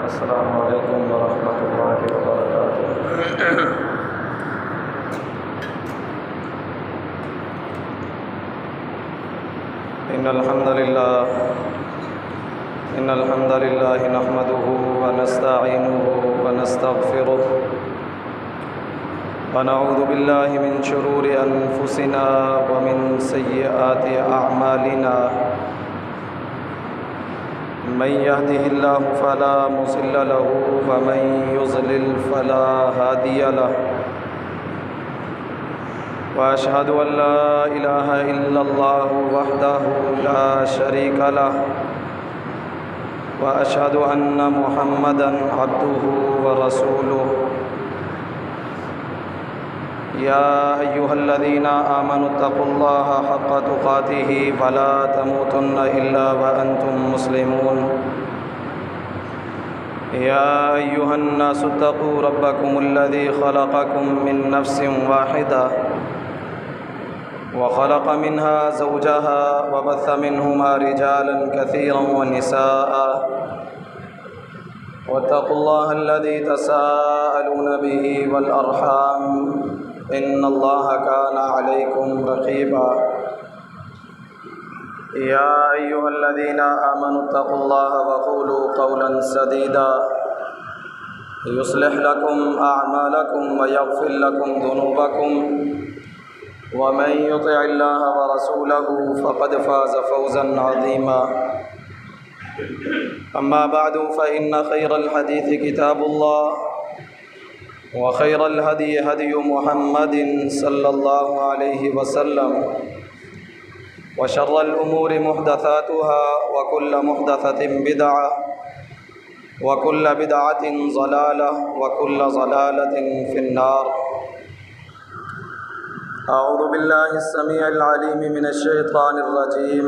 अस्सलामु अलैकुम वरहमतुल्लाहि वबरकातुहू। इन्नल हम्दुलिल्लाहि नहमदुहु व नस्तईनुहु व नस्तगफिरुह व नऊज़ु बिल्लाहि मिन शुरूरि अनफुसिना व मिन सय्यिआति अअमालिना। मन यहदिहिल्लाहु फला मुज़िल्ल लहु व मन युज़लिल फला हादिय लहु। व अशहदु अन ला इलाहा इल्लल्लाहु वहदहु ला शरीका लहु व अशहदु अन्न मुहम्मदन अब्दुहु व रसूलुहु। या अय्युहल्लज़ीना आमनुत्तक़ुल्लाहा हक़्क़ तुक़ातिही व ला तमूतुन्ना इल्ला व अंतुम मुस्लिमून। या अय्युहन्नासुत्तक़ू रब्बकुमुल्लज़ी ख़लक़कुम मिन नफ्सिन वाहिदा व ख़लक़ मिन्हा ज़ौजहा व बस्स मिन्हुमा रिजालन कसीरन व निसाअ वत्तक़ुल्लाह अल्लज़ी तसाअलून बिही वल अर्हाम इन्नल्लाह काना अलैकुम रक़ीबा। या अय्युहल्लज़ीना आमनुत्तक़ुल्लाह व क़ूलू क़ौलन सदीदा युस्लिह लकुम अअमालकुम व यग़फ़िर लकुम ज़ुनूबकुम व मन युतिइल्लाह व रसूलहु फ़क़द फ़ाज़ फ़ौज़न अज़ीमा। अम्मा बअदु फ़इन्न खैरल हदीस किताबुल्लाह व खैरल हदी हदी मुहम्मदिन सल्लल्लाहु अलैहि वसल्लम व शर्रल उमूरि मुहदसातुहा व कुल्ल मुहदसतिन बिदअह व कुल्ल बिदअतिन ज़लालह व कुल्ल ज़लालतिन फिन्नार। अऊज़ु बिल्लाहिस समीइल अलीम मिनश शैतानिर रजीम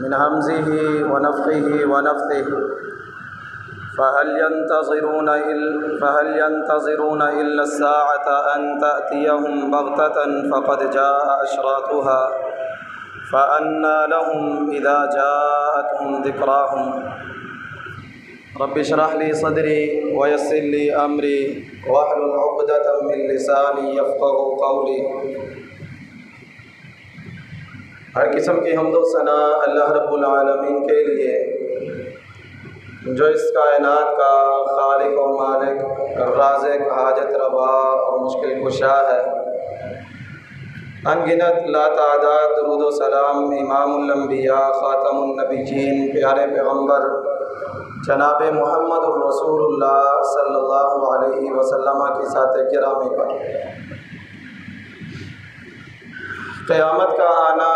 मिन हम्ज़िही व नफ़्ख़िही व नफ़्थिही। फ़हल यंतज़िरून इल्ला अस्साअत अन तअतियहुम बग़्ततन फ़क़द जाअ अशरातुहा फ़अन्ना लहुम इज़ा जाअतहुम ज़िक्राहुम। रब्बि इश्रह ली सदरी व यस्सिर ली अमरी वहलुल उक़दतम मिन लिसानी यफ़क़हू क़ौली। हर किस्म की हम्द व सना अल्लाह रब्बुल आलमीन के लिए, जो इस कायनात का खालिक और मालिक, राज़िक़, हाजत रवा और मुश्किल कुशा है। अनगिनत लातादाद दुरूद व सलाम इमामुल अंबिया ख़ातमुन नबिय्यीन प्यारे पैगम्बर जनाब मुहम्मदुर रसूलुल्लाह सल्लल्लाहु अलैहि वसल्लम की साथ गिरामी पर। क़यामत का आना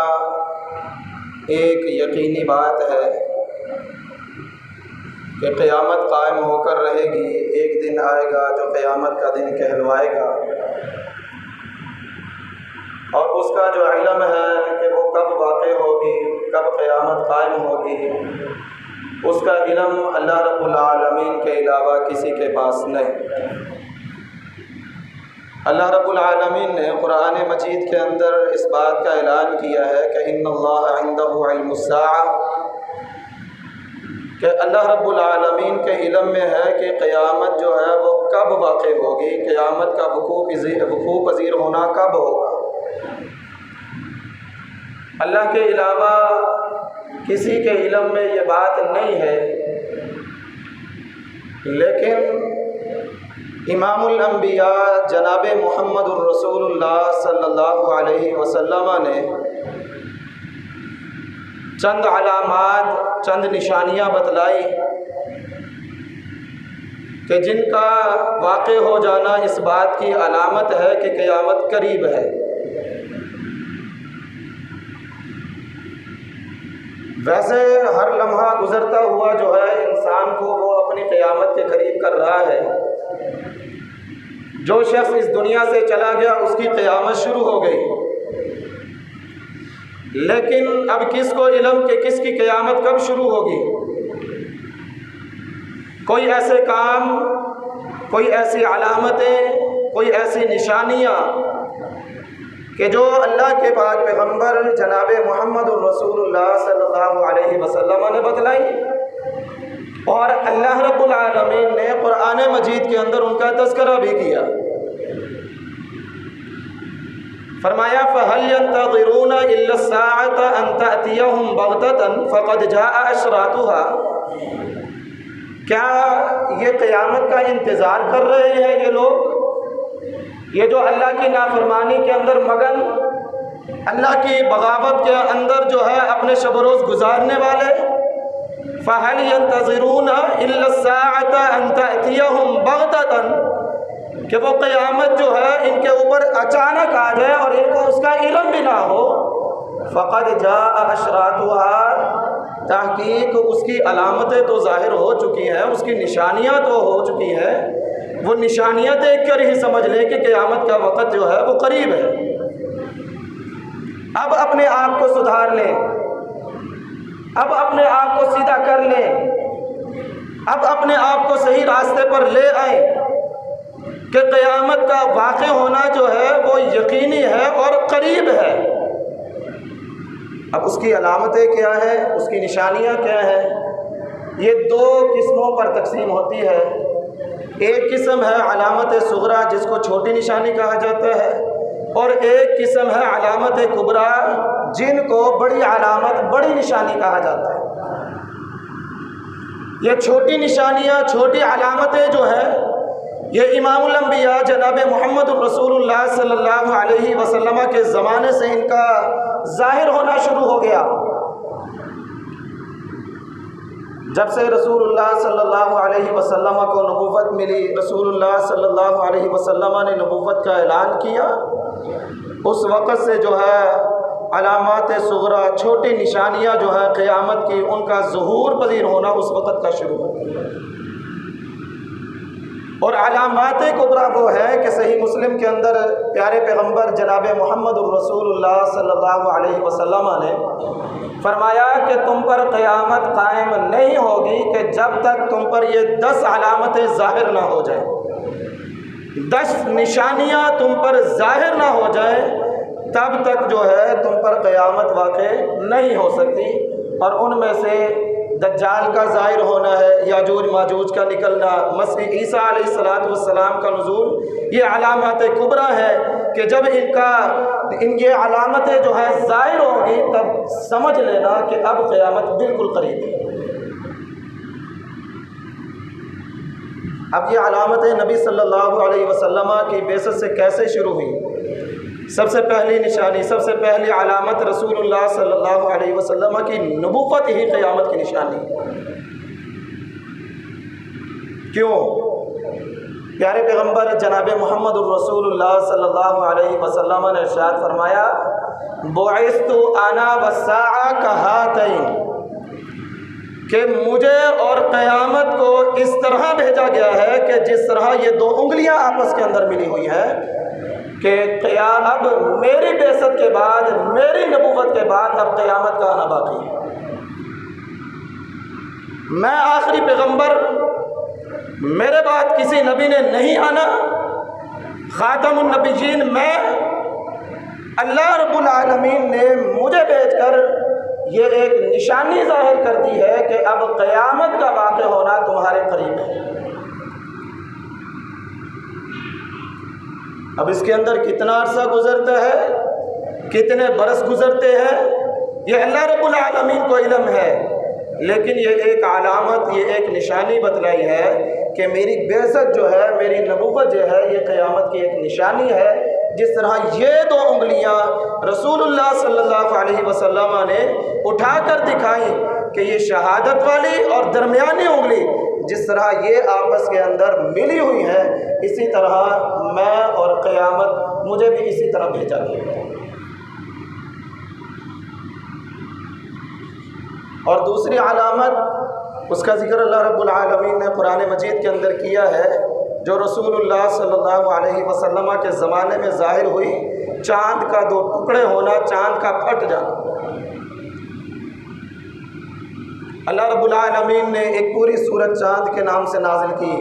एक यकीनी बात है कि क़यामत कायम होकर रहेगी। एक दिन आएगा जो क़यामत का दिन कहलवाएगा और उसका जो इल्म है कि वो कब वाक़े होगी, कब क़यामत कायम होगी, उसका इल्म अल्लाह रब्बुल आलमीन के अलावा किसी के पास नहीं। अल्लाह रब्बुल आलमीन ने कुरान मजीद के अंदर इस बात का ऐलान किया है कि इन्नल्लाह इंदहु इल्मुस्साअ, कि अल्लाह रब्बुल आलमीन के इल्म में है कि क़यामत जो है वो कब वाक़े होगी, क़यामत का वक़ूअ पज़ीर होना कब होगा। अल्लाह के अलावा किसी के इल्म में ये बात नहीं है, लेकिन इमामुल अंबिया जनाब मुहम्मदुर रसूलुल्लाह सल्लल्लाहु अलैहि वसल्लम ने चंद अलामात, चंद निशानियाँ बतलाई कि जिनका वाक़े हो जाना इस बात की अलामत है कि क़यामत करीब है। वैसे हर लम्हा गुज़रता हुआ जो है इंसान को वो अपनी क़यामत के करीब कर रहा है। जो शख्स इस दुनिया से चला गया उसकी क़यामत शुरू हो गई, लेकिन अब किसको इल्म कि किसकी क़यामत कब शुरू होगी। कोई ऐसे काम, कोई ऐसी अलामतें, कोई ऐसी निशानियाँ कि जो अल्लाह के पाक पैगम्बर जनाब मुहम्मदुर रसूलुल्लाह सल्लल्लाहु अलैहि वसल्लम ने बतलाई और अल्लाह रब्बुल आलमीन ने कुरान मजीद के अंदर उनका तज़किरा भी किया। फरमाया फ़हल यंतज़िरूना इल्ला अस्साअत अन तअतियहुम बग़ततन फ़क़द जाअ अशरातुहा, क्या ये क़यामत का इंतज़ार कर रहे हैं ये लोग, ये जो अल्लाह की नाफरमानी के अंदर मगन, अल्लाह की बगावत के अंदर जो है अपने शब रोज़ गुजारने वाले। फ़हल यंतज़िरूना इल्ला अस्साअत अन तअतियहुम बग़ततन, कि वो क़यामत जो है इनके ऊपर अचानक आ जाए और इनको उसका इल्म भी ना हो। फ़क़द जाअ अशरातुहा, तहक़ीक़ उसकी अलामतें तो ज़ाहिर हो चुकी हैं, उसकी निशानियाँ तो हो चुकी हैं। वो निशानियाँ देख कर ही समझ लें कि क़यामत का वक़्त जो है वो करीब है। अब अपने आप को सुधार लें, अब अपने आप को सीधा कर लें, अब अपने आप को सही रास्ते पर ले आएँ कि क़यामत का वाक़या होना जो है वो यकीनी है और करीब है। अब उसकी अलामतें क्या हैं, उसकी निशानियाँ क्या हैं, ये दो किस्मों पर तकसीम होती है। एक किस्म है अलामत सुगरा, जिसको छोटी निशानी कहा जाता है, और एक किस्म है अलामत कुबरा, जिनको बड़ी अलामत, बड़ी निशानी कहा जाता है। ये छोटी निशानियाँ, छोटी अलामतें जो हैं, ये इमामुल अंबिया जनाब मोहम्मद रसूलुल्लाह सल्लल्लाहु अलैहि वसल्लम के ज़माने से इनका ज़ाहिर होना शुरू हो गया। जब से रसूलुल्लाह सल्लल्लाहु अलैहि वसल्लम को नबुव्वत मिली, रसूलुल्लाह सल्लल्लाहु अलैहि वसल्लम ने नबुव्वत का ऐलान किया, उस वक़्त से जो है अलामात सुगरा, छोटी निशानियाँ जो है क़यामत की, उनका ज़ुहूर पज़ीर होना उस वक़्त का शुरू हो गया। और अलामात कुबरा वो है कि सही मुस्लिम के अंदर प्यारे पैगम्बर जनाब मोहम्मद रसूलुल्लाह सल्लल्लाहु अलैहि वसल्लम ने फरमाया कि तुम पर क़यामत कायम नहीं होगी कि जब तक तुम पर ये 10 अलामतें ज़ाहिर ना हो जाए, 10 निशानियाँ तुम पर ज़ाहिर ना हो जाए, तब तक जो है तुम पर क़यामत वाक़ई नहीं हो सकती। और उनमें से दज्जाल का ज़ाहिर होना है, याजूज माजूज का निकलना, मसीह ईसा अलैहिस्सलातु वस्सलाम का नुज़ूल, ये अलामत कुबरा है कि जब ये अलामतें जो है ज़ाहिर होंगी तब समझ लेना कि अब क़यामत बिल्कुल करीब है। अब ये अलामतें नबी सल्लल्लाहु अलैहि वसल्लम की बेसत से कैसे शुरू हुई? सबसे पहली निशानी, सबसे पहली अलामत रसूलुल्लाह सल्लल्लाहु अलैहि वसल्लम की नबुव्वत ही क़यामत की निशानी। क्यों? प्यारे पैगम्बर जनाब मोहम्मद रसूलुल्लाह सल्लल्लाहु अलैहि वसल्लम ने इरशाद फरमाया, बुइस्तु अना वस्साअ कहातैन, कि मुझे और क़यामत को इस तरह भेजा गया है कि जिस तरह ये 2 उंगलियां आपस के अंदर मिली हुई हैं, कि अब मेरी बेसत के बाद, मेरी नबूवत के बाद अब क़यामत का आना बाकी है। मैं आखिरी पैगंबर, मेरे बाद किसी नबी ने नहीं आना, ख़ातमुन नबीयीन मैं, अल्लाह रब्बुल आलमीन ने मुझे भेजकर ये एक निशानी ज़ाहिर कर दी है कि अब क़यामत का वाक़या होना तुम्हारे करीब है। अब इसके अंदर कितना अरसा गुज़रता है, कितने बरस गुज़रते हैं, ये अल्लाह रब्बुल आलमीन को इल्म है। लेकिन ये एक अलामत, ये एक निशानी बतलाई है कि मेरी बेइज्जत जो है, मेरी नबूवत जो है, ये क़यामत की एक निशानी है। जिस तरह ये 2 उंगलियां रसूलुल्लाह सल्लल्लाहु अलैहि वसल्लम ने उठाकर दिखाई कि ये शहादत वाली और दरमियानी उंगली, जिस तरह ये आपस के अंदर मिली हुई है, इसी तरह मैं और क़यामत, मुझे भी इसी तरह भेजा गया। और दूसरी अलामत, उसका ज़िक्र अल्लाह रब्बुल आलमीन ने कुरान मजीद के अंदर किया है, जो रसूलुल्लाह सल्लल्लाहु अलैहि वसल्लम के ज़माने में ज़ाहिर हुई, चाँद का 2 टुकड़े होना, चाँद का फट जाना। अल्लाह रब्बुल आलमीन ने एक पूरी सूरत चाँद के नाम से नाजिल की।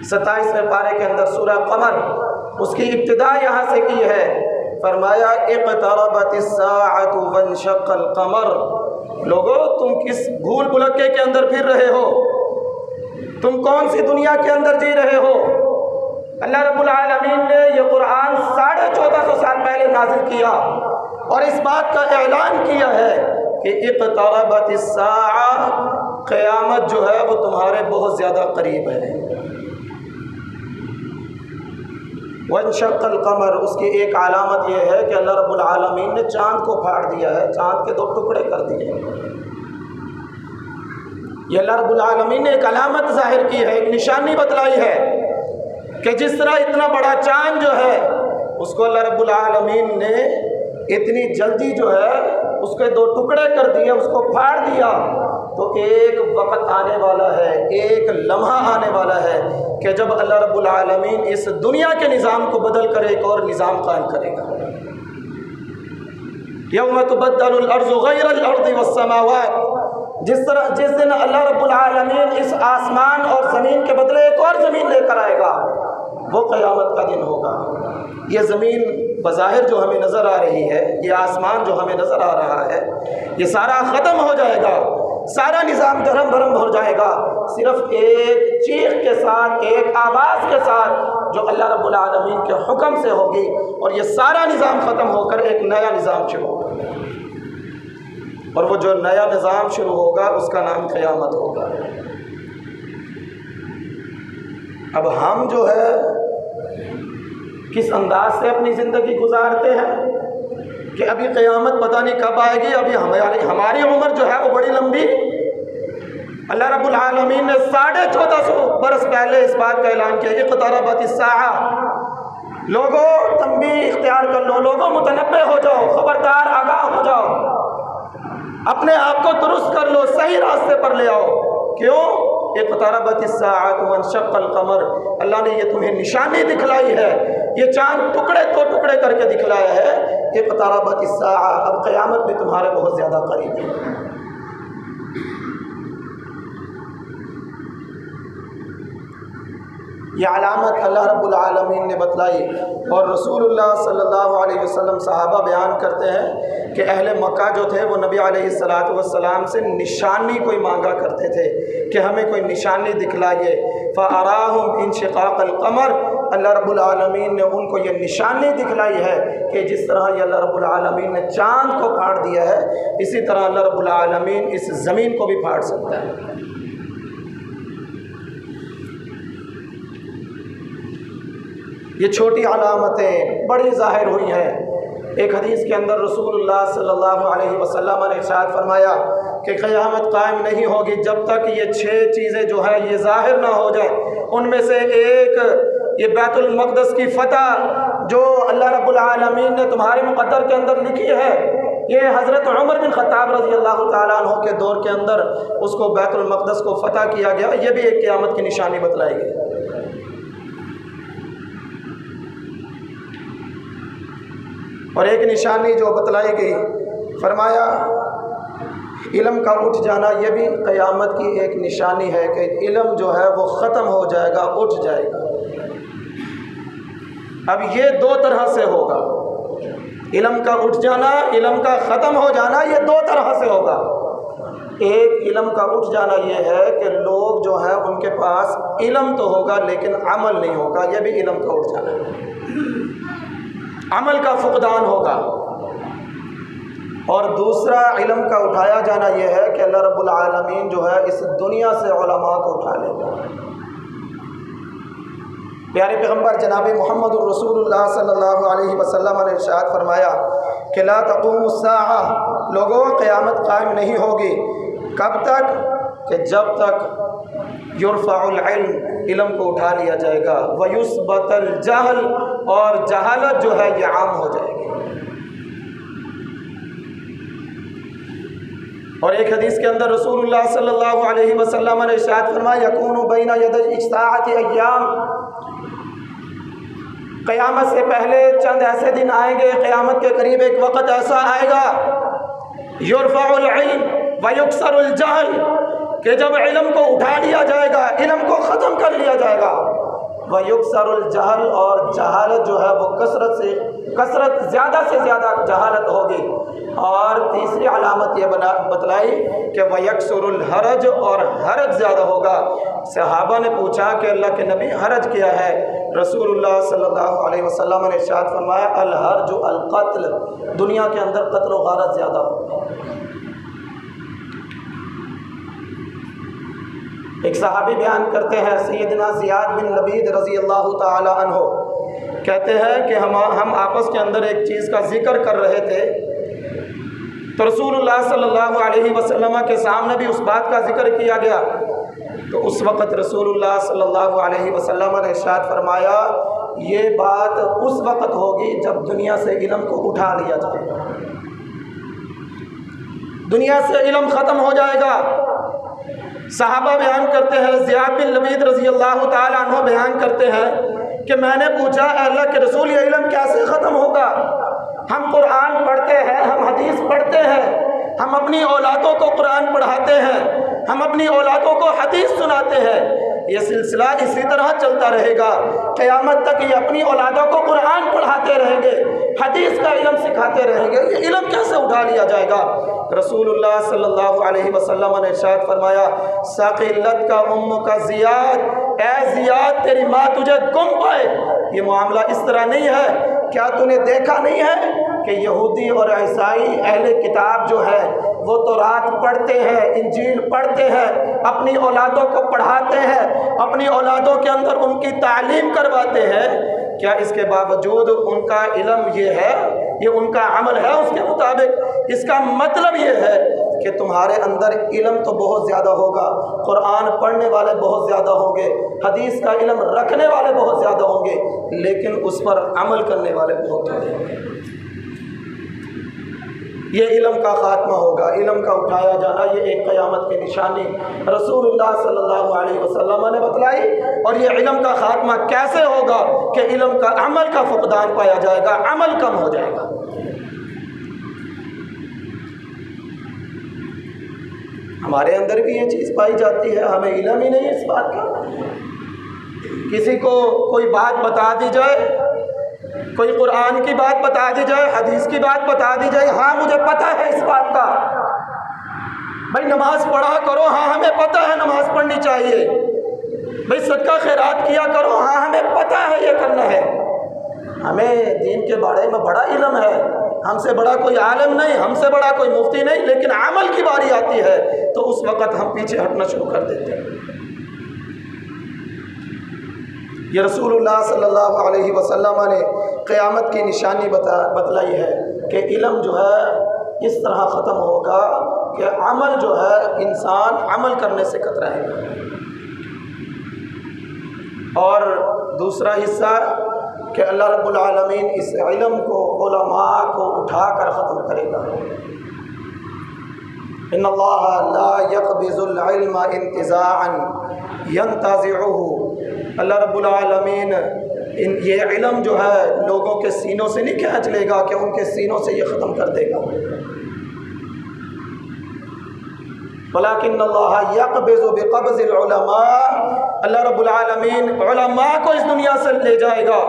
27वें पारे के अंदर सूरह कमर, उसकी इब्तिदा यहाँ से की है। फरमाया इक़्तरबतिस्साअतु वंशक़्क़ल क़मर, लोगो तुम किस भूल भुलक्के के अंदर फिर रहे हो? तुम कौन सी दुनिया के अंदर जी रहे हो? अल्लाह रब्बुल आलमीन ने ये कुरान 1450 साल पहले नाजिल किया और इस बात का ऐलान किया है कि इक़्तरबतिस्साअ, क़यामत जो है वो तुम्हारे बहुत ज़्यादा करीब है। वंशक़्क़ल क़मर, उसकी एक अलामत यह है कि अल्लाह रब्बुल आलमीन ने चाँद को फाड़ दिया है, चाँद के 2 टुकड़े कर दिए। ये अल्लाह रब्बुल आलमीन ने एक अलामत ज़ाहिर की है, एक निशानी बतलाई है कि जिस तरह इतना बड़ा चाँद जो है उसको अल्लाह रब्बुल आलमीन ने इतनी जल्दी जो है उसके 2 टुकड़े कर दिए, उसको फाड़ दिया, तो एक वक़्त आने वाला है, एक लम्हा आने वाला है कि जब अल्लाह रब्बुल आलमीन इस दुनिया के निज़ाम को बदल कर एक और निज़ाम कायम करेगा। यौम तुबद्दलुल अर्ज़ु गैरल अर्ज़ि वस्समावात, जिस दिन अल्लाह रब्बुल आलमीन इस आसमान और ज़मीन के बदले एक और ज़मीन लेकर आएगा, वो क़यामत का दिन होगा। ये ज़मीन बज़ाहिर जो हमें नज़र आ रही है, ये आसमान जो हमें नज़र आ रहा है, ये सारा ख़त्म हो जाएगा, सारा निज़ाम धर्म भरम हो जाएगा, सिर्फ एक चीख के साथ, एक आवाज़ के साथ जो अल्लाह रब्बुल आलमीन के हुक्म से होगी, और ये सारा निज़ाम ख़त्म होकर एक नया निज़ाम शुरू होगा। और वो जो नया निज़ाम शुरू होगा उसका नाम क़यामत होगा। अब हम जो है किस अंदाज से अपनी ज़िंदगी गुजारते हैं कि अभी क़यामत पता नहीं कब आएगी, अभी हमारी उम्र जो है वो बड़ी लंबी। अल्लाह रब्बुल आलमीन ने 1450 बरस पहले इस बात का ऐलान किया, इक़्तरबतिस्साअ, लोगों तंबीह इख्तियार कर लो, लोगों मुतनब्बे हो जाओ, खबरदार आगाह हो जाओ, अपने आप को दुरुस्त कर लो, सही रास्ते पर ले आओ। क्यों? इक़्तरबतिस्साअतु वंशक़्क़ल क़मर, अल्लाह ने ये तुम्हें निशानी दिखलाई है, ये चाँद टुकड़े 2 टुकड़े करके दिखलाया है। इक़्तरबतिस्साअ, अब क़यामत भी तुम्हारे बहुत ज़्यादा करीब है। ये अलामत अल्लाह रब्बुल आलमीन ने बतलाई और रसूलुल्लाह सल्लल्लाहु अलैहि वसल्लम सहाबा बयान करते हैं कि अहले मक्का जो थे वो नबी अलैहिस्सलातु वस्सलाम से निशानी कोई मांगा करते थे कि हमें कोई निशानी दिखलाइए। फ़अराहुम इंशिक़ाक़ल क़मर, अल्लाह रब्बुल आलमीन ने उनको ये निशानी दिखलाई है कि जिस तरह ये अल्लाह रब्बुल आलमीन ने चाँद को फाड़ दिया है, इसी तरह अल्लाह रब्बुल आलमीन इस ज़मीन को भी फाड़ सकता है। ये छोटी अलामतें बड़ी ज़ाहिर हुई हैं। एक हदीस के अंदर रसूलुल्लाह सल्लल्लाहु अलैहि वसल्लम ने इरशाद फरमाया कि क़यामत कायम नहीं होगी जब तक ये 6 चीज़ें जो है ये ज़ाहिर ना हो जाए। उनमें से एक ये बैतुल मक़दस की फ़तह जो अल्लाह रब्बुल आलमीन ने तुम्हारे मुक़द्दर के अंदर लिखी है, ये हज़रत उमर बिन ख़त्ताब रज़ी अल्लाह तआला अन्हु के दौर के अंदर उसको बैतुल मक़दस को फ़तह किया गया। ये भी एक क़यामत की निशानी बतलाई गई। और एक निशानी जो बतलाई गई, फरमाया इल्म का उठ जाना, ये भी क़यामत की एक निशानी है कि इल्म जो है वो ख़त्म हो जाएगा, उठ जाएगा। अब ये 2 तरह से होगा, इल्म का उठ जाना, इल्म का ख़त्म हो जाना, ये 2 तरह से होगा। एक इल्म का उठ जाना ये है कि लोग जो हैं उनके पास इल्म तो होगा लेकिन अमल नहीं होगा, ये भी इल्म का उठ जाना है, अमल का फुक़दान होगा। और दूसरा इल्म का उठाया जाना यह है कि अल्लाह रब्बुल आलमीन जो है इस दुनिया से उलमा को उठा लेगा। प्यारे पैगम्बर जनाब मुहम्मदुर रसूलुल्लाह सल्लल्लाहु अलैहि वसल्लम ने इरशाद फरमाया कि ला तक़ूमुस्साअ, लोगों क़यामत कायम नहीं होगी। कब तक? कि जब तक युरफ़अुल इल्म, इल्म को उठा लिया जाएगा, व युस्बतल जहल, और जहालत जो है ये आम हो जाएगी। और एक हदीस के अंदर रसूलुल्लाह सल्लल्लाहु अलैहि वसल्लम ने इरशाद फरमाया यकूनु बैना यदै इस्साअति अय्याम, क़यामत से पहले चंद ऐसे दिन आएंगे, क़यामत के करीब एक वक़्त ऐसा आएगा, युरफ़अुल इल्म व युक्सरुल जहल, कि जब इल्म को उठा लिया जाएगा, इल्म को ख़त्म कर लिया जाएगा, व युक्सरुल जहल, और जहालत जो है वो कसरत से कसरत ज़्यादा से ज़्यादा जहालत होगी। और तीसरी अलामत ये बतलाई कि वयक्सुरुल हरज, और हरज ज़्यादा होगा। सहाबा ने पूछा कि अल्लाह के नबी हरज क्या है? रसूलुल्लाह सल्लल्लाहु अलैहि वसल्लम ने इरशाद फरमाया अल हर्ज अल कत्ल, दुनिया के अंदर कत्ल व गारत ज़्यादा होगा। एक सहाबी बयान करते हैं, सैयदना ज़ियाद बिन लबीद रज़ी अल्लाह ताला अन्हो कहते हैं कि हम आपस के अंदर एक चीज़ का जिक्र कर रहे थे, तो रसूलुल्लाह सल्लल्लाहु अलैहि वसल्लम के सामने भी उस बात का जिक्र किया गया। तो उस वक़्त रसूलुल्लाह सल्लल्लाहु अलैहि वसल्लम ने इरशाद फरमाया ये बात उस वक़्त होगी जब दुनिया से इल्म को उठा लिया जाएगा, दुनिया से इल्म ख़त्म हो जाएगा। सहाबा बयान करते हैं, ज़ियाद बिन लबीद रज़ी अल्लाह ताला अन्हु बयान करते हैं कि मैंने पूछा अल्लाह के रसूल ये इल्म कैसे ख़त्म होगा? हम कुरान पढ़ते हैं, हम हदीस पढ़ते हैं, हम अपनी औलादों को कुरान पढ़ाते हैं, हम अपनी औलादों को हदीस सुनाते हैं, ये सिलसिला इसी तरह चलता रहेगा क़यामत तक। ये अपनी औलादों को कुरान पढ़ाते रहेंगे, हदीस का इल्म सिखाते रहेंगे, ये इल्म कैसे उठा लिया जाएगा? रसूलुल्लाह सल्लल्लाहु अलैहि वसल्लम ने इरशाद फरमाया सक़ीलत का उम्म का ज़ियाद, ए ज़ियाद तेरी माँ तुझे गुम पाए। ये मामला इस तरह नहीं है, क्या तूने देखा नहीं है कि यहूदी और ईसाई अहले किताब जो है वो तौरात पढ़ते हैं, इंजील पढ़ते हैं, अपनी औलादों को पढ़ाते हैं, अपनी औलादों के अंदर उनकी तालीम करवाते हैं, क्या इसके बावजूद उनका इल्म ये है, ये उनका अमल है उसके मुताबिक? इसका मतलब ये है कि तुम्हारे अंदर इल्म तो बहुत ज़्यादा होगा, कुरान पढ़ने वाले बहुत ज़्यादा होंगे, हदीस का इल्म रखने वाले बहुत ज़्यादा होंगे, लेकिन उस पर अमल करने वाले बहुत होंगे। ये इल्म का ख़ात्मा होगा, इल्म का उठाया जाना, ये एक क़यामत की निशानी रसूलुल्लाह सल्लल्लाहु अलैहि वसल्लम ने बतलाई। और ये इल्म का ख़ात्मा कैसे होगा कि इल्म का अमल का फुक़दान पाया जाएगा, अमल कम हो जाएगा। हमारे अंदर भी ये चीज़ पाई जाती है, हमें इल्म ही नहीं है इस बात का। किसी को कोई बात बता दी जाए, कोई कुरान की बात बता दी जाए, हदीस की बात बता दी जाए, हाँ मुझे पता है इस बात का, भाई नमाज पढ़ा करो, हाँ हमें पता है नमाज पढ़नी चाहिए, भाई सदका खैरात किया करो, हाँ हमें पता है ये करना है, हमें दीन के बारे में बड़ा इल्म है, हमसे बड़ा कोई आलिम नहीं, हमसे बड़ा कोई मुफ्ती नहीं, लेकिन अमल की बारी आती है तो उस वक़्त हम पीछे हटना शुरू कर देते हैं। ये रसूलुल्लाह सल्लल्लाहु अलैहि वसल्लम ने क़यामत की निशानी बतलाई है कि इल्म जो है इस तरह ख़त्म होगा कि अमल जो है इंसान अमल करने से कतराएगा। और दूसरा हिस्सा कि अल्लाह रब्बुल आलमीन इस इल्म को उलमा को उठा कर ख़त्म करेगा। इन्नल्लाह ला यक़बिज़ुल इल्म इंतिज़ाअन यंतज़िउहु, अल्लाह रब्बुल आलमीन ये इल्म जो है लोगों के सीनों से नहीं खींच लेगा कि उनके सीनों से ये ख़त्म कर देगा। वलाकिन्नल्लाह यक़बिज़ु बिक़ब्ज़िल उलमा, अल्लाह रब्बुल आलमीन उलमा को इस दुनिया से ले जाएगा,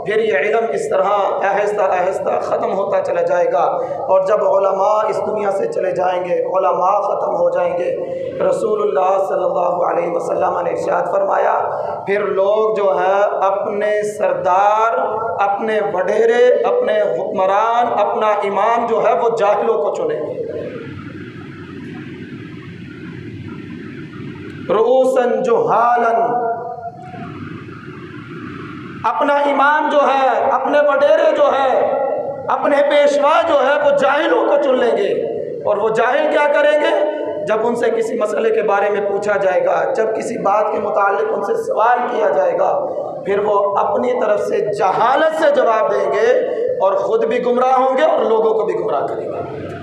फिर ये इल्म इस तरह आहिस्ता आहिस्ता ख़त्म होता चला जाएगा। और जब उलमा इस दुनिया से चले जाएंगे, उलमा ख़त्म हो जाएंगे, रसूलुल्लाह सल्लल्लाहु अलैहि वसल्लम ने इरशाद फरमाया फिर लोग जो है अपने सरदार, अपने वडेरे, अपने हुक्मरान, अपना इमाम जो है वो जाहिलों को चुनेंगे। रुऊसन जुहालन, अपना इमाम जो है, अपने वडेरे जो है, अपने पेशवा जो है वो जाहिलों को चुन लेंगे। और वो जाहिल क्या करेंगे? जब उनसे किसी मसले के बारे में पूछा जाएगा, जब किसी बात के मुताल्लिक उनसे सवाल किया जाएगा, फिर वो अपनी तरफ से जहालत से जवाब देंगे और ख़ुद भी गुमराह होंगे और लोगों को भी गुमराह करेंगे।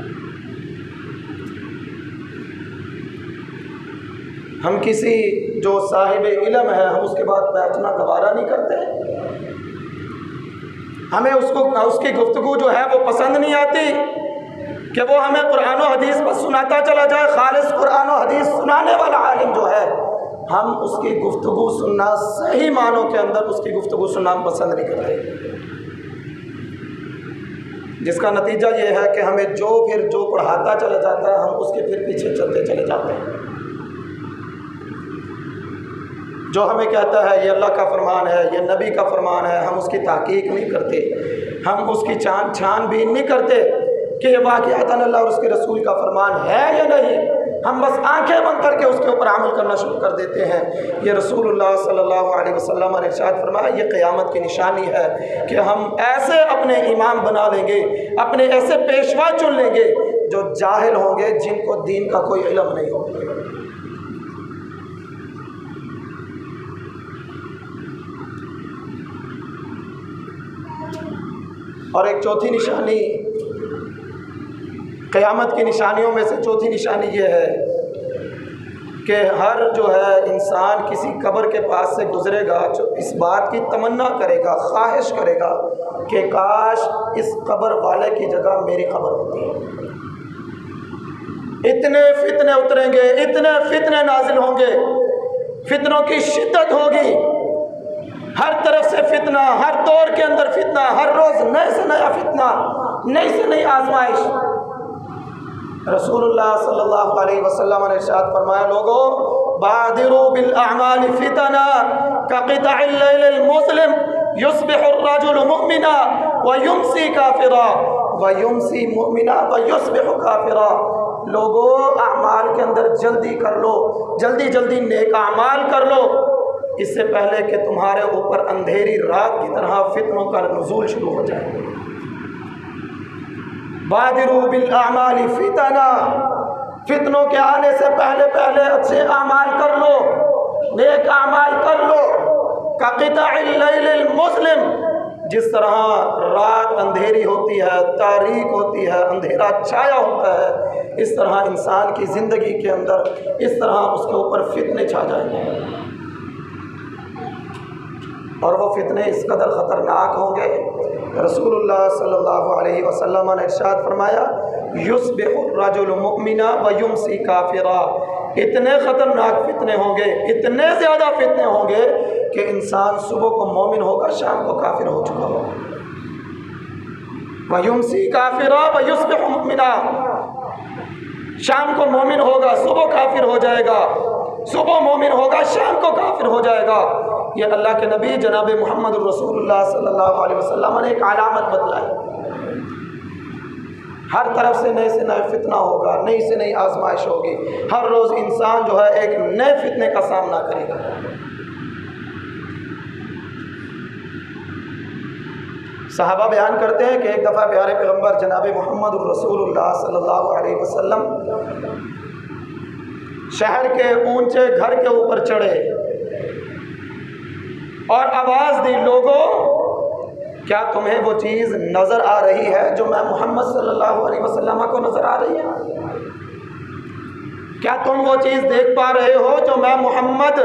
हम किसी जो साहिब इल्म है, हम उसके बाद बैठना गवारा नहीं करते, हमें उसकी गुफ्तगू जो है वो पसंद नहीं आती कि वो हमें कुरान और हदीस पर सुनाता चला जाए। खालिस कुरान और हदीस सुनाने वाला आलिम जो है, हम उसकी गुफ्तगू सुनना, सही मानों के अंदर उसकी गुफ्तगू सुनना हम पसंद नहीं करते। जिसका नतीजा ये है कि हमें जो पढ़ाता चला जाता है हम उसके फिर पीछे चलते चले जाते हैं। जो हमें कहता है ये अल्लाह का फरमान है, ये नबी का फरमान है, हम उसकी तहकीक नहीं करते, हम उसकी छानबीन नहीं करते कि ये वाक़अतन अल्लाह और उसके रसूल का फरमान है या नहीं। हम बस आंखें बंद करके उसके ऊपर अमल करना शुरू कर देते हैं। ये रसूलुल्लाह सल्लल्लाहु अलैहि वसल्लम ने इरशाद फरमाया, ये क़यामत की निशानी है कि हम ऐसे अपने इमाम बना लेंगे, अपने ऐसे पेशवा चुन लेंगे जो जाहिल होंगे, जिनको दीन का कोई इल्म नहीं होगा। और एक चौथी निशानी, क़यामत की निशानियों में से चौथी निशानी ये है कि हर जो है इंसान किसी कब्र के पास से गुज़रेगा जो इस बात की तमन्ना करेगा, ख्वाहिश करेगा कि काश इस कब्र वाले की जगह मेरी कब्र होती है। इतने फितने उतरेंगे, इतने फितने नाजिल होंगे, फितनों की शिद्दत होगी, हर तरफ से फितना, हर दौर के अंदर फितना, हर रोज़ नए से नया फितना, नई से नई आजमाइश। रसूलुल्लाह सल्लल्लाहु अलैहि वसल्लम ने इरशाद फरमाया, लोगों बादिरू बिल अअमाल फितना कक़ितइल लैलिल मुस्लिम युस्बिहु अर्रजुलु मुमिना व युमसी काफिरा व युमसी मुमिना व युस्बिहु काफिरा। लोगों अमाल के अंदर जल्दी कर लो, जल्दी जल्दी नेक अमाल कर लो, इससे पहले कि तुम्हारे ऊपर अंधेरी रात की तरह फितनों का नुज़ूल शुरू हो जाए। बादिरू बिल अमाली फितना, फितनों के आने से पहले पहले अच्छे अमाल कर लो, नेक अमाल कर लो। कक़ितइल लैलिल मुस्लिम, जिस तरह रात अंधेरी होती है, तारीक होती है, अंधेरा छाया होता है, इस तरह इंसान की ज़िंदगी के अंदर इस तरह उसके ऊपर फितने छा जाएंगे और वो फितने इस कदर ख़तरनाक होंगे। रसूलुल्लाह सल्लल्लाहु अलैहि वसल्लम ने इरशाद फरमाया, युस्बिहु रजुलु मुमिना व युमसी काफिरा। इतने ख़तरनाक फितने होंगे, इतने ज़्यादा फितने होंगे कि इंसान सुबह को मोमिन होगा, शाम को काफिर हो चुका होगा। व युमसी काफिरा व युस्बिहु मुमिना, शाम को मोमिन होगा, सुबह काफिर हो जाएगा, सुबह मोमिन होगा, शाम को काफिर हो जाएगा। ये अल्लाह के नबी जनाब मोहम्मद रसूलुल्लाह सल्लल्लाहु अलैहि वसल्लम ने एक अलामत बतलाई। हर तरफ से नए फितना होगा, नई से नई आजमाइश होगी, हर रोज़ इंसान जो है एक नए फितने का सामना करेगा। सहाबा बयान करते हैं कि एक दफ़ा प्यारे पैगम्बर जनाब मोहम्मद रसूलुल्लाह सल्लल्लाहु अलैहि वसल्लम शहर के ऊंचे घर के ऊपर चढ़े और आवाज़ दी, लोगों क्या तुम्हें वो चीज़ नज़र आ रही है जो मैं मोहम्मद सल्लल्लाहु अलैहि वसल्लम को नज़र आ रही है? क्या तुम वो चीज़ देख पा रहे हो जो मैं मोहम्मद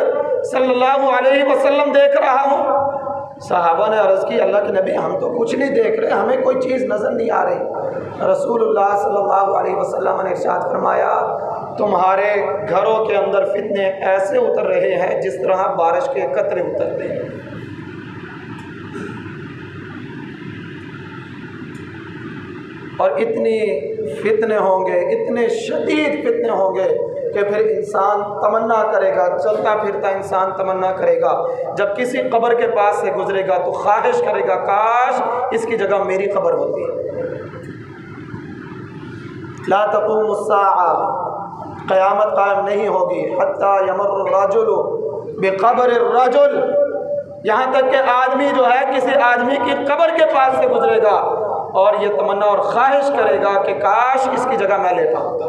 सल्लल्लाहु अलैहि वसल्लम देख रहा हूँ? सहाबा ने अर्ज़ की, अल्लाह के नबी हम तो कुछ नहीं देख रहे, हमें कोई चीज़ नज़र नहीं आ रही। रसूलुल्लाह सल्लल्लाहु अलैहि वसल्लम ने इरशाद फरमाया, तुम्हारे घरों के अंदर फितने ऐसे उतर रहे हैं जिस तरह बारिश के कतरे उतरते हैं। और इतनी फितने होंगे, इतने शदीद फितने होंगे कि फिर इंसान तमन्ना करेगा, चलता फिरता इंसान तमन्ना करेगा, जब किसी कब्र के पास से गुजरेगा तो ख्वाहिश करेगा काश इसकी जगह मेरी कब्र होती। ला तक़ूमुस्साअ, क़यामत कायम नहीं होगी, हत्ता यमर्रु रजुलु बिक़ब्रि रजुल, यहाँ तक कि आदमी जो है किसी आदमी की कब्र के पास से गुजरेगा और ये तमन्ना और ख्वाहिश करेगा कि काश इसकी जगह मैं लेटा होता।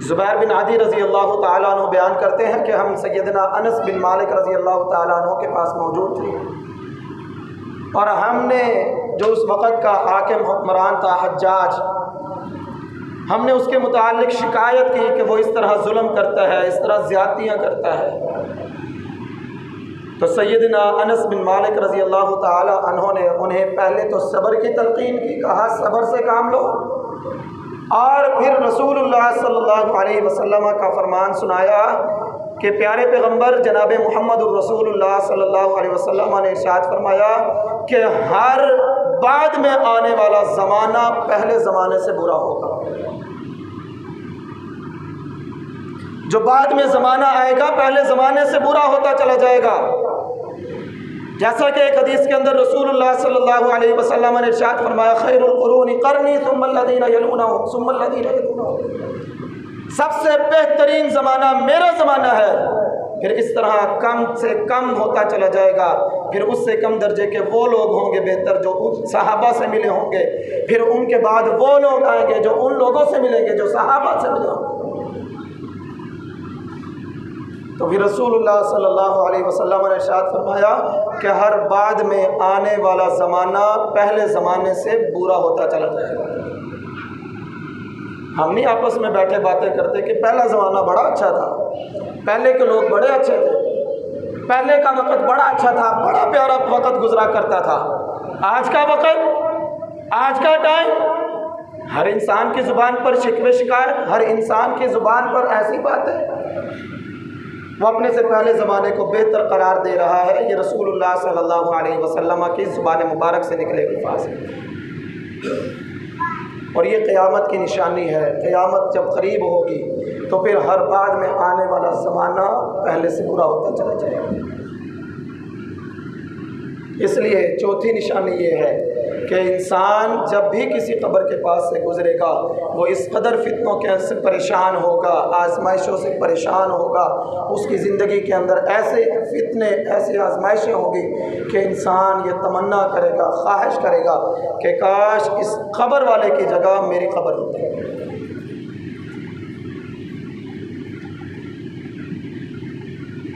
ज़ुबैर बिन आदी रज़ी अल्लाह ताला अन्हु बयान करते हैं कि हम सैयदना अनस बिन मालिक रज़ी अल्लाह ताला अन्हु के पास मौजूद थे और हमने जो उस वक़्त का हाकिम हुक्मरान था हज्जाज, हमने उसके मुताल्लिक़ शिकायत की कि वो इस तरह जुल्म करता है, इस तरह ज़्यादतियाँ करता है। तो सैयदना अनस बिन मालिक रज़ी अल्लाह ताला अन्हु ने उन्हें पहले तो सब्र की तलक़ीन की, कहा सब्र से काम लो, और फिर रसूलुल्लाह सल्लल्लाहु अलैहि वसल्लम का फरमान सुनाया कि प्यारे पैगंबर जनाब मोहम्मद रसूलुल्लाह सल्लल्लाहु अलैहि वसल्लम ने इरशाद फरमाया कि हर बाद में आने वाला ज़माना पहले ज़माने से बुरा होगा। जो बाद में ज़माना आएगा पहले ज़माने से बुरा होता चला जाएगा। जैसा कि एक हदीस के अंदर रसूलुल्लाह सल्लल्लाहु अलैहि वसल्लम ने इरशाद फरमाया, खैरुल कुरूनी कर्नी सुम्मल लज़ीना यलूनहुम सुम्मल लज़ीना यलूनहुम, सबसे बेहतरीन ज़माना मेरा ज़माना है। फिर इस तरह कम से कम होता चला जाएगा। फिर उससे कम दर्जे के वो लोग होंगे बेहतर जो सहाबा से मिले होंगे। फिर उनके बाद वो लोग आएंगे जो उन लोगों से मिलेंगे जो सहाबा से मिले होंगे। तो फिर रसूलुल्लाह सल्लल्लाहु अलैहि वसल्लम ने इरशाद फरमाया कि हर बाद में आने वाला ज़माना पहले ज़माने से बुरा होता चला जाएगा। हम नहीं आपस में बैठे बातें करते कि पहला ज़माना बड़ा अच्छा था, पहले के लोग बड़े अच्छे थे, पहले का वक़्त बड़ा अच्छा था, बड़ा प्यारा वक़्त गुजरा करता था। आज का वक़्त, आज का टाइम, हर इंसान की ज़ुबान पर शिकवे शिकायत, हर इंसान की ज़ुबान पर ऐसी बात है वो अपने से पहले ज़माने को बेहतर करार दे रहा है। ये रसूलुल्लाह सल्लल्लाहु अलैहि वसल्लम की ज़ुबान मुबारक से निकले अल्फाज़ है और ये क़यामत की निशानी है। क़यामत जब करीब होगी तो फिर हर बाद में आने वाला ज़माना पहले से बुरा होता चला जाएगा। इसलिए चौथी निशानी ये है कि इंसान जब भी किसी कब्र के पास से गुज़रेगा वो इस कदर फितनों के से परेशान होगा, आजमाइशों से परेशान होगा। उसकी ज़िंदगी के अंदर ऐसे फितने, ऐसी आजमाइशें होगी कि इंसान ये तमन्ना करेगा, ख्वाहिश करेगा कि काश इस कब्र वाले की जगह मेरी कब्र होती।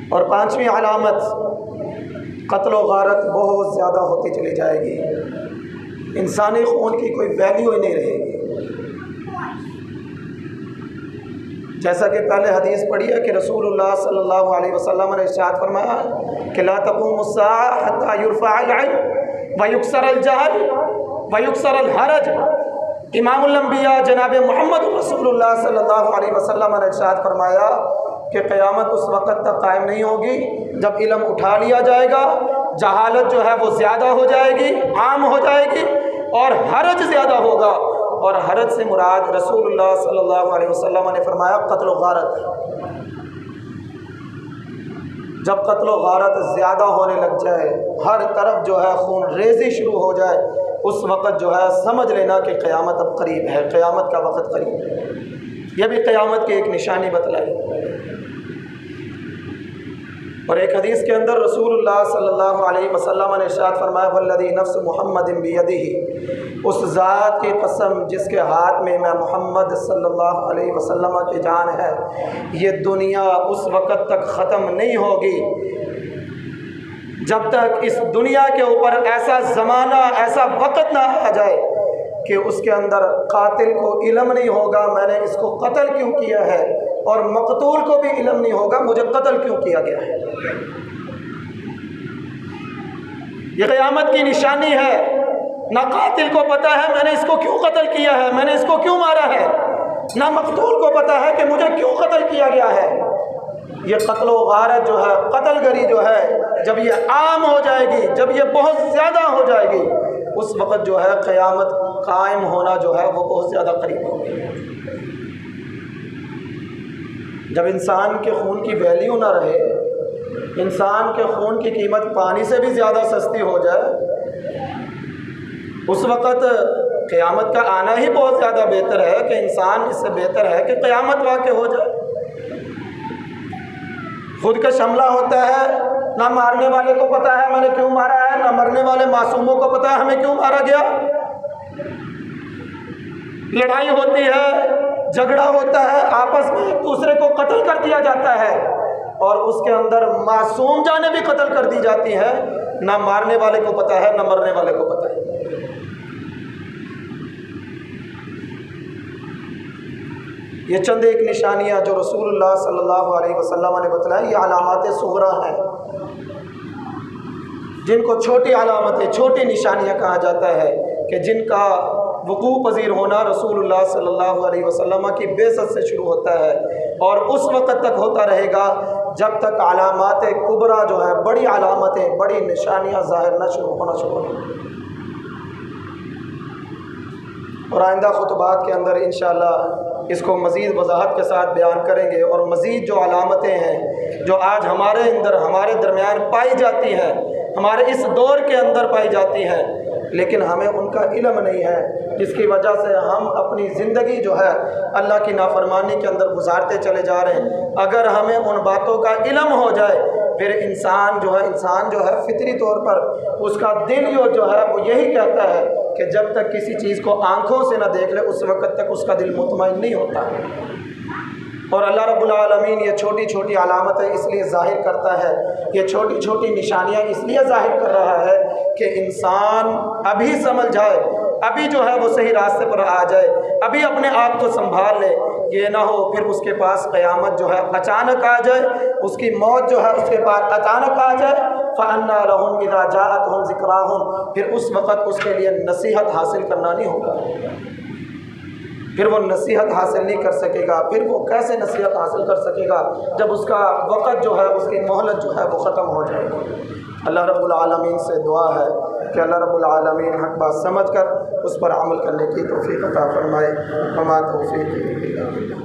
और पांचवी अलामत, कत्ल व गारत बहुत ज़्यादा होती चली जाएगी। इंसानी खून की कोई वैल्यू ही नहीं रहेगी। जैसा कि पहले हदीस पढ़ी है कि रसूलुल्लाह सल्लल्लाहु अलैहि वसल्लम ने इरशाद फरमाया कि ला तक़ूमु अस्साअ हत्ता युरफ़अल इल्म व युक्सरल जहल व युक्सरल हरज। इमामुल अंबिया जनाब मोहम्मद रसूलुल्लाह सल्लल्लाहु अलैहि वसल्लम ने इरशाद फरमाया कि क़यामत उस वक़्त तक कायम नहीं होगी जब इल्म उठा लिया जाएगा, जहालत जो है वो ज़्यादा हो जाएगी, आम हो जाएगी और हरज ज़्यादा होगा। और हरज से मुराद रसूलुल्लाह सल्लल्लाहु अलैहि वसल्लम ने फरमाया कत्ल व गारत। जब कत्ल व गारत ज़्यादा होने लग जाए, हर तरफ जो है खून रेज़ी शुरू हो जाए, उस वक़्त जो है समझ लेना कि क़यामत अब करीब है, क़यामत का वक़्त करीब है। यह भी क़यामत की एक निशानी बतलाई। और एक हदीस के अंदर रसूलुल्लाह सल्लल्लाहु अलैहि वसल्लम ने इरशाद फरमाया वल्लज़ी नफ्स मुहम्मदिन बियदिही, उस ज़ात की कसम जिसके हाथ में मैं मोहम्मद सल्लल्लाहु अलैहि वसल्लम की जान है, ये दुनिया उस वक़्त तक ख़त्म नहीं होगी जब तक इस दुनिया के ऊपर ऐसा ज़माना, ऐसा वक़्त ना आ जाए कि उसके अंदर कातिल को इल्म नहीं होगा मैंने इसको कत्ल क्यों किया है, और मकतूल को भी इल्म नहीं होगा मुझे कत्ल क्यों किया गया है। ये क़यामत की निशानी है। ना कातिल को पता है मैंने इसको क्यों कत्ल किया है, मैंने इसको क्यों मारा है, ना मकतूल को पता है कि मुझे क्यों कत्ल किया गया है। ये कत्ल व गारत जो है, कत्लगरी जो है, जब ये आम हो जाएगी, जब ये बहुत ज़्यादा हो जाएगी, उस वक़्त जो है क़यामत कायम होना जो है वो बहुत ज़्यादा करीब होगी। जब इंसान के खून की वैल्यू ना रहे, इंसान के खून की कीमत पानी से भी ज़्यादा सस्ती हो जाए, उस वक़्त क़यामत का आना ही बहुत ज़्यादा बेहतर है कि इंसान, इससे बेहतर है कि क़यामत वाक़ हो जाए। खुद का हमला होता है, ना मारने वाले को पता है मैंने क्यों मारा है, ना मरने वाले मासूमों को पता है हमें क्यों मारा गया। लड़ाई होती है, झगड़ा होता है, आपस में एक दूसरे को कत्ल कर दिया जाता है और उसके अंदर मासूम जाने भी कत्ल कर दी जाती है। ना मारने वाले को पता है, ना मरने वाले को पता है। ये चंद एक निशानियाँ जो रसूलुल्लाह सल्लल्लाहु अलैहि वसल्लम ने बतलाई, ये अलामत सुगरा हैं, जिनको छोटी अलामतें, छोटी निशानियाँ कहा जाता है कि जिनका वक़ू पज़ीर होना रसूलुल्लाह सल्लल्लाहु अलैहि वसल्लम की बेइज्जत से शुरू होता है और उस वक़्त तक होता रहेगा जब तक अलामात कुबरा जो है, बड़ी अलामतें, बड़ी निशानियाँ ज़ाहिर न होना शुरू हों। और आइंदा खुतबात के अंदर इंशाअल्लाह इसको मज़ीद वज़ाहत के साथ बयान करेंगे और मज़ीद जो अलामतें हैं जो आज हमारे अंदर, हमारे दरमियान पाई जाती हैं, हमारे इस दौर के अंदर पाई जाती हैं, लेकिन हमें उनका इल्म नहीं है, जिसकी वजह से हम अपनी ज़िंदगी जो है अल्लाह की नाफरमानी के अंदर गुजारते चले जा रहे हैं। अगर हमें उन बातों का इल्म हो जाए, फिर इंसान जो है फितरी तौर पर उसका दिल जो है वो यही कहता है कि जब तक किसी चीज़ को आँखों से ना देख ले उस वक़्त तक उसका दिल मुतमईन नहीं होता। और अल्लाह रब्बुल आलमीन ये छोटी छोटी अलामतें इसलिए ज़ाहिर करता है, ये छोटी छोटी निशानियाँ इसलिए ज़ाहिर कर रहा है कि इंसान अभी समझ जाए, अभी जो है वो सही रास्ते पर आ जाए, अभी अपने आप को संभाल ले। ये ना हो फिर उसके पास क़यामत जो है अचानक आ जाए, उसकी मौत जो है उसके पास अचानक आ जाए। फ़अन्ना लहुम इज़ा जाअतहुम ज़िक्राहुम, फिर उस वक़्त उसके लिए नसीहत हासिल करना नहीं होगा, फिर वो नसीहत हासिल नहीं कर सकेगा। फिर वो कैसे नसीहत हासिल कर सकेगा जब उसका वक़्त जो है, उसकी मोहलत जो है वो ख़त्म हो जाएगी। अल्लाह रब्बुल आलमीन से दुआ है कि अल्लाह रब्बुल आलमीन हक़ बात समझ कर उस पर अमल करने की तौफ़ीक़ अता फ़रमाए। वमा तौफ़ीक़ी इल्ला बिल्लाह।